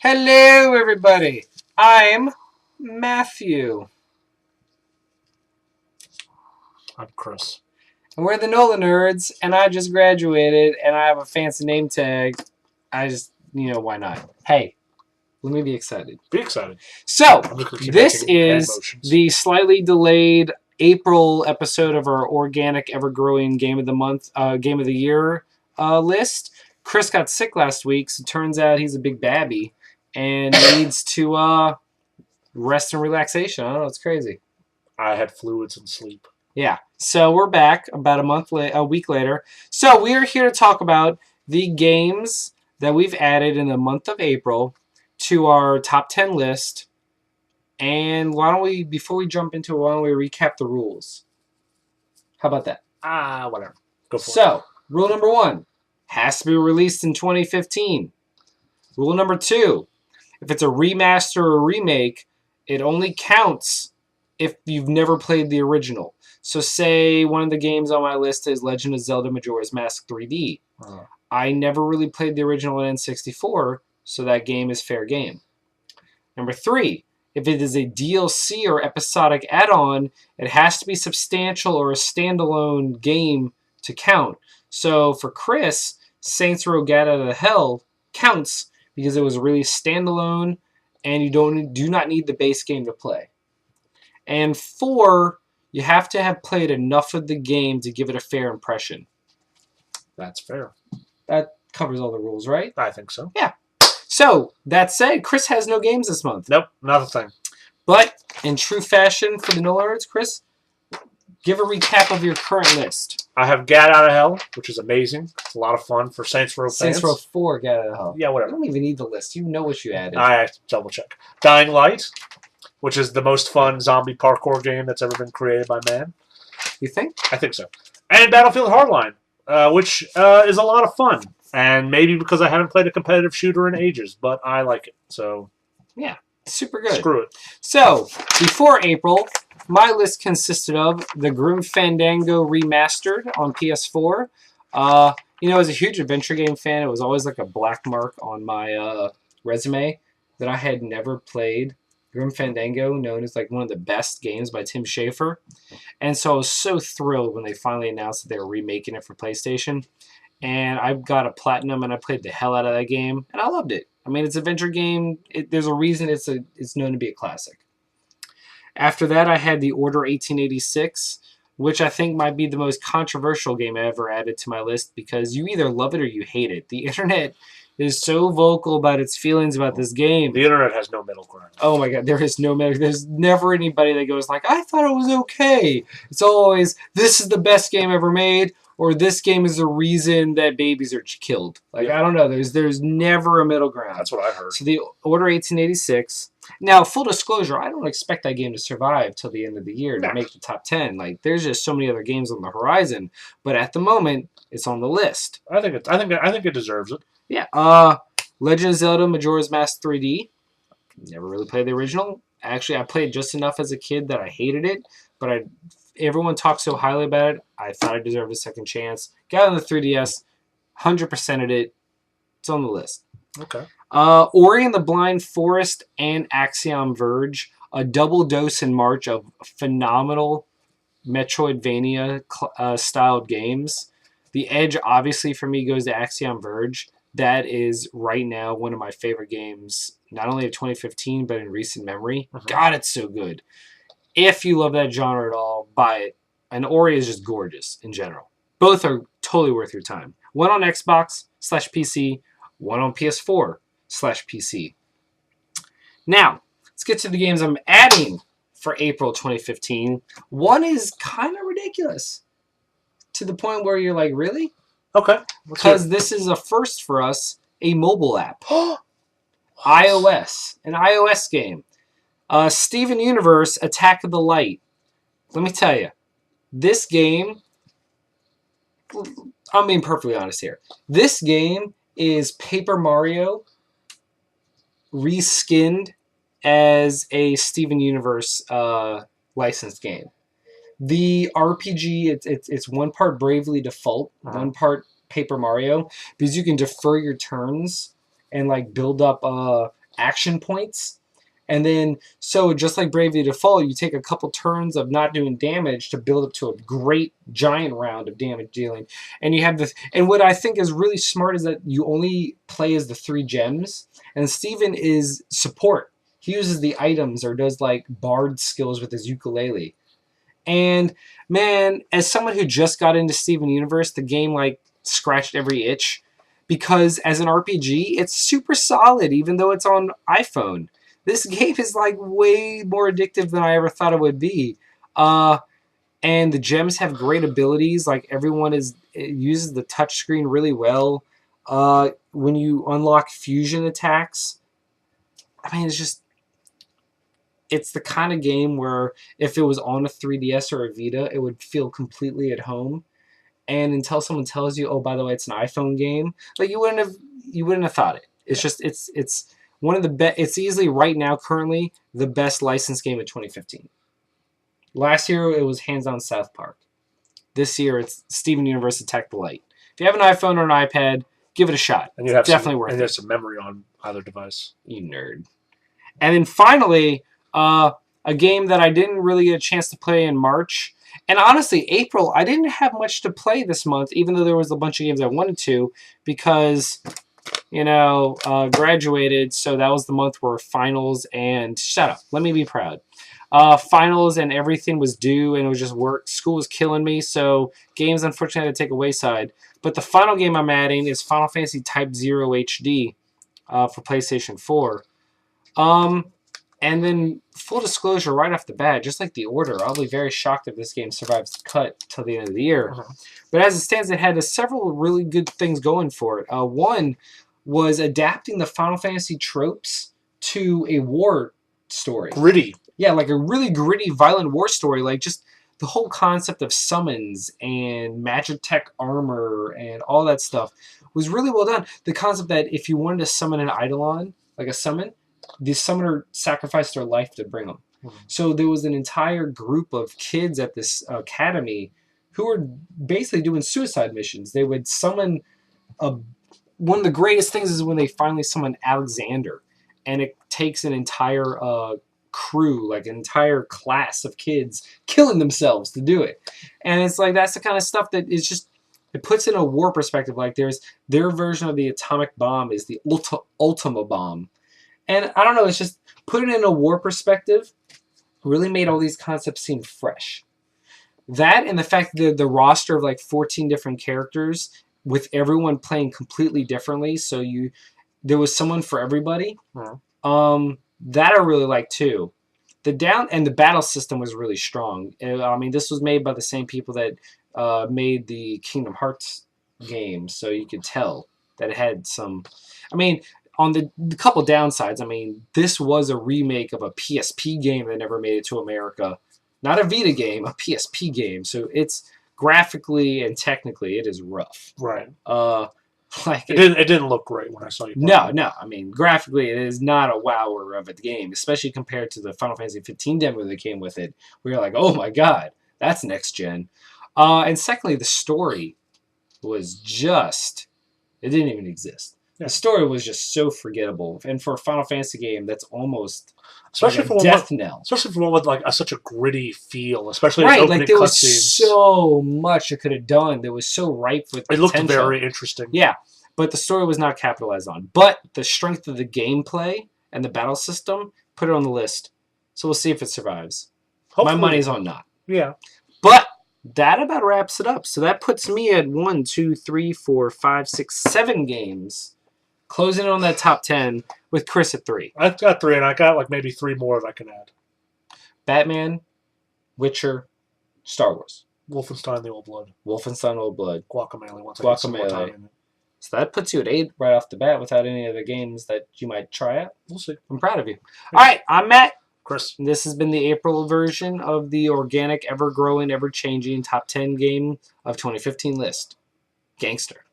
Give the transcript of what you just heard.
Hello, everybody. I'm Matthew. I'm Chris. And we're the NOLAnerds, and I just graduated, and I have a fancy name tag. Why not? Hey, let me be excited. Be excited. So, this is the slightly delayed April episode of our organic, ever-growing Game of the Month, Game of the Year list. Chris got sick last week, so it turns out he's a big babby and needs to rest and relaxation. I don't know, it's crazy. I had fluids and sleep. Yeah, so we're back about a week later. So we are here to talk about the games that we've added in the month of April to our top 10 list. And before we jump into it, why don't we recap the rules? How about that? Whatever. Go for it. So, rule number 1, has to be released in 2015. Rule number 2, if it's a remaster or remake, it only counts if you've never played the original. So say one of the games on my list is Legend of Zelda Majora's Mask 3D. I never really played the original on N64, so that game is fair game. Number 3, if it is a DLC or episodic add-on, it has to be substantial or a standalone game to count. So for Chris, Saints Row Get Out of Hell counts because it was released standalone and you do not need the base game to play. And 4, you have to have played enough of the game to give it a fair impression. That's fair. That covers all the rules, right? I think so. Yeah. So, that said, Chris has no games this month. Nope, not a thing. But, in true fashion for the NOLAnerds, Chris, give a recap of your current list. I have Get Out of Hell, which is amazing. It's a lot of fun for Saints Row fans. Saints Row 4, Get Out of Hell. Yeah, whatever. I don't even need the list. You know what you added. I have to double check. Dying Light, which is the most fun zombie parkour game that's ever been created by man. You think? I think so. And Battlefield Hardline, which is a lot of fun. And maybe because I haven't played a competitive shooter in ages, but I like it. So, yeah, super good. Screw it. So, before April, my list consisted of the Grim Fandango Remastered on PS4. As a huge adventure game fan, it was always like a black mark on my resume that I had never played Grim Fandango, known as like one of the best games by Tim Schafer. And so I was so thrilled when they finally announced that they were remaking it for PlayStation. And I got a platinum, and I played the hell out of that game, and I loved it. I mean, it's an adventure game. There's a reason it's known to be a classic. After that, I had the Order 1886, which I think might be the most controversial game I ever added to my list because you either love it or you hate it. The internet is so vocal about its feelings about this game. The internet has no middle ground. Oh my god, there is no middle. There's never anybody that goes like, I thought it was okay. It's always, this is the best game ever made, or this game is the reason that babies are killed. Like, yeah. I don't know. There's never a middle ground. That's what I heard. So the Order 1886. Now, full disclosure, I don't expect that game to survive till the end of the year to make the top 10. Like, there's just so many other games on the horizon. But at the moment, it's on the list. I think it deserves it. Yeah. Legend of Zelda Majora's Mask 3D. Never really played the original. Actually, I played just enough as a kid that I hated it, but everyone talked so highly about it, I thought I deserved a second chance. Got on the 3DS, 100%ed it. It's on the list. Okay. Ori and the Blind Forest and Axiom Verge, a double dose in March of phenomenal Metroidvania styled games. The edge, obviously, for me goes to Axiom Verge. That is, right now, one of my favorite games, not only of 2015, but in recent memory. God, it's so good. If you love that genre at all, buy it. And Ori is just gorgeous in general. Both are totally worth your time. One on Xbox/PC, one on PS4/PC. Now, let's get to the games I'm adding for April 2015. One is kind of ridiculous. To the point where you're like, really? Okay. Because this is a first for us, a mobile app. iOS. An iOS game. Steven Universe, Attack of the Light. Let me tell you, this game, I'm being perfectly honest here. This game is Paper Mario reskinned as a Steven Universe licensed game. The RPG, it's one part Bravely Default, one part Paper Mario, because you can defer your turns and like build up action points. And then, so just like Bravely Default, you take a couple turns of not doing damage to build up to a great giant round of damage dealing. And you have this, and what I think is really smart is that you only play as the 3 gems, and Steven is support. He uses the items or does like bard skills with his ukulele. And man, as someone who just got into Steven Universe, the game like scratched every itch because as an RPG, it's super solid even though it's on iPhone. This game is like way more addictive than I ever thought it would be. And the gems have great abilities. Like everyone it uses the touchscreen really well. When you unlock fusion attacks, I mean, it's the kind of game where if it was on a 3DS or a Vita, it would feel completely at home. And until someone tells you, oh, by the way, it's an iPhone game, like you wouldn't have thought it. It's just it's one of the best. It's easily right now currently the best licensed game of 2015. Last year it was hands on South Park. This year it's Steven Universe Attack the Light. If you have an iPhone or an iPad, give it a shot. And you have definitely worth it. And there's some memory on either device. You nerd. And then finally, a game that I didn't really get a chance to play in March. And honestly, April, I didn't have much to play this month, even though there was a bunch of games I wanted to, because, graduated, so that was the month where finals and... Shut up. Let me be proud. Finals and everything was due, and it was just work. School was killing me, so games, unfortunately, had to take a wayside. But the final game I'm adding is Final Fantasy Type 0 HD for PlayStation 4. And then, full disclosure, right off the bat, just like the order, I'll be very shocked if this game survives the cut till the end of the year. Uh-huh. But as it stands, it had several really good things going for it. One was adapting the Final Fantasy tropes to a war story. Gritty. Yeah, like a really gritty, violent war story. Like just the whole concept of summons and Magitech armor and all that stuff was really well done. The concept that if you wanted to summon an Eidolon, like a summon, the summoner sacrificed their life to bring them. Mm-hmm. So there was an entire group of kids at this academy who were basically doing suicide missions. They would summon one of the greatest things is when they finally summon Alexander, and it takes an entire crew, like an entire class of kids killing themselves to do it. And it's like that's the kind of stuff that is just it puts in a war perspective. Like there's their version of the atomic bomb is the Ultima bomb. And I don't know, it's just putting it in a war perspective really made all these concepts seem fresh. That and the fact that the roster of like 14 different characters with everyone playing completely differently, so there was someone for everybody. Mm-hmm. That I really like too. The battle system was really strong. I mean, this was made by the same people that made the Kingdom Hearts game, so you could tell that it had some. I mean, on the couple downsides, I mean, this was a remake of a PSP game that never made it to America. Not a Vita game, a PSP game. So it's graphically and technically, it is rough. Right. Like it didn't look great when I saw you play. No. I mean, graphically, it is not a wower of a game, especially compared to the Final Fantasy 15 demo that came with it. Where you're like, oh my god, that's next gen. And secondly, the story was just, it didn't even exist. Yeah. The story was just so forgettable, and for a Final Fantasy game, that's almost especially like a death knell. Especially for one with like such a gritty feel, especially right. Its like there was so much it could have done that was so ripe with potential. It looked very interesting. Yeah, but the story was not capitalized on. But the strength of the gameplay and the battle system put it on the list. So we'll see if it survives. Hopefully. My money's on not. Yeah, but that about wraps it up. So that puts me at 1, 2, 3, 4, 5, 6, 7 games. Closing on that top 10 with Chris at 3. I've got 3, and I got like maybe 3 more that I can add. Batman, Witcher, Star Wars. Wolfenstein: The Old Blood. Guacamelee. Once I get some more time in it. So that puts you at 8 right off the bat without any other games that you might try out. We'll see. I'm proud of you. All right, I'm Matt. Chris. And this has been the April version of the organic, ever-growing, ever-changing top 10 game of 2015 list. Gangster.